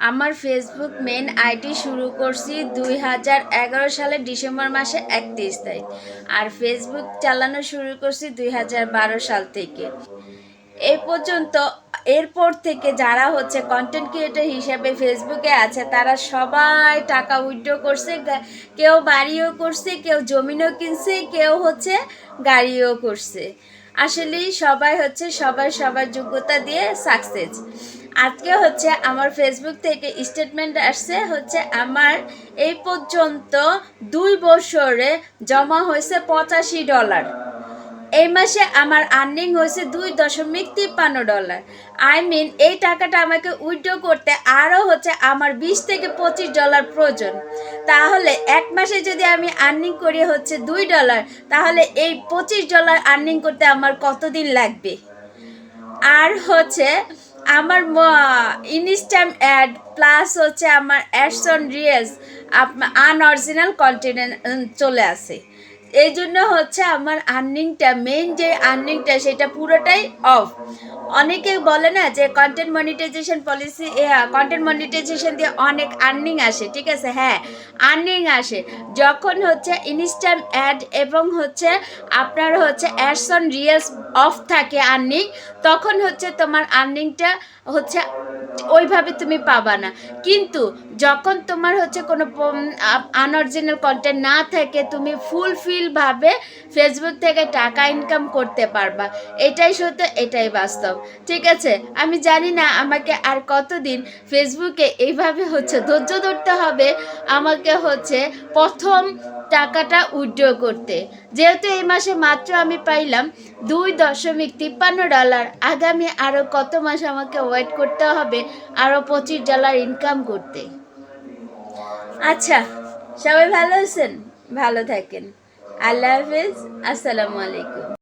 আমার Facebook main ID শুরু করছি 2011 সালের ডিসেম্বর মাসে 31 তারিখ। আর ফেসবুক চালানো শুরু করছি 2012 সাল থেকে। এই পর্যন্ত এরপর থেকে যারা হচ্ছে কন্টেন্ট ক্রিয়েটর হিসেবে ফেসবুকে আছে তারা সবাই টাকা উইথড্র করছে। কেউ বাড়িও করছে, কেউ জমিনও কিনছে, কেউ হচ্ছে গাড়িও করছে। আসলেই সবাই হচ্ছে সবার যোগ্যতা দিয়ে সাকসেস। আজকে হচ্ছে আমার ফেসবুক থেকে স্টেটমেন্ট আসছে, হচ্ছে আমার এই পর্যন্ত 2 বছরে জমা হয়েছে $85। এই মাসে আমার আর্নিং হয়েছে $2.53। এই টাকাটা আমাকে উইথড্র করতে আরও হচ্ছে আমার $20 থেকে $25 প্রয়োজন। তাহলে এক মাসে যদি আমি আর্নিং করি হচ্ছে $2, তাহলে এই $25 আর্নিং করতে আমার কতদিন লাগবে? আর হচ্ছে আমার ইনস্ট্যান্ট অ্যাড প্লাস হচ্ছে আমার ads on reels unoriginal content চলে আসে। এই জন্য হচ্ছে আমার আর্নিংটা, মেইন যে আর্নিংটা সেটা পুরোটাই অফ। অনেকে বলে না যে content monetisation policy, content monetisation দিয়ে অনেক আর্নিং আসে, ঠিক আছে, হ্যাঁ আর্নিং আসে যখন হচ্ছে ইনস্ট্যান্ট অ্যাড এবং হচ্ছে আপনার হচ্ছে অ্যাডস অন রিলস অফ থাকে আর্নিং, তখন হচ্ছে তোমার আর্নিংটা হচ্ছে ওইভাবে তুমি পাবা না। কিন্তু যখন তোমার হচ্ছে কোনো আনঅরিজিনাল কন্টেন্ট না থাকে, তুমি ফুলফিলভাবে ফেসবুক থেকে টাকা ইনকাম করতে পারবা। এটাই সত্য, এটাই বাস্তব, ঠিক আছে। আমি জানি না আমাকে আর কতদিন ফেসবুকে এইভাবে হচ্ছে ধৈর্য ধরতে হবে আমাকে হচ্ছে প্রথম টাকাটা উইথড্র করতে। যেহেতু এই মাসে মাত্র আমি পাইলাম $2.53, আগামী আরও কত মাস আমাকে ওয়েট করতে হবে আরও $25 ইনকাম করতে। আচ্ছা, সবাই ভালো আছেন, ভালো থাকেন। আল্লাহ হাফেজ, আসসালামু আলাইকুম।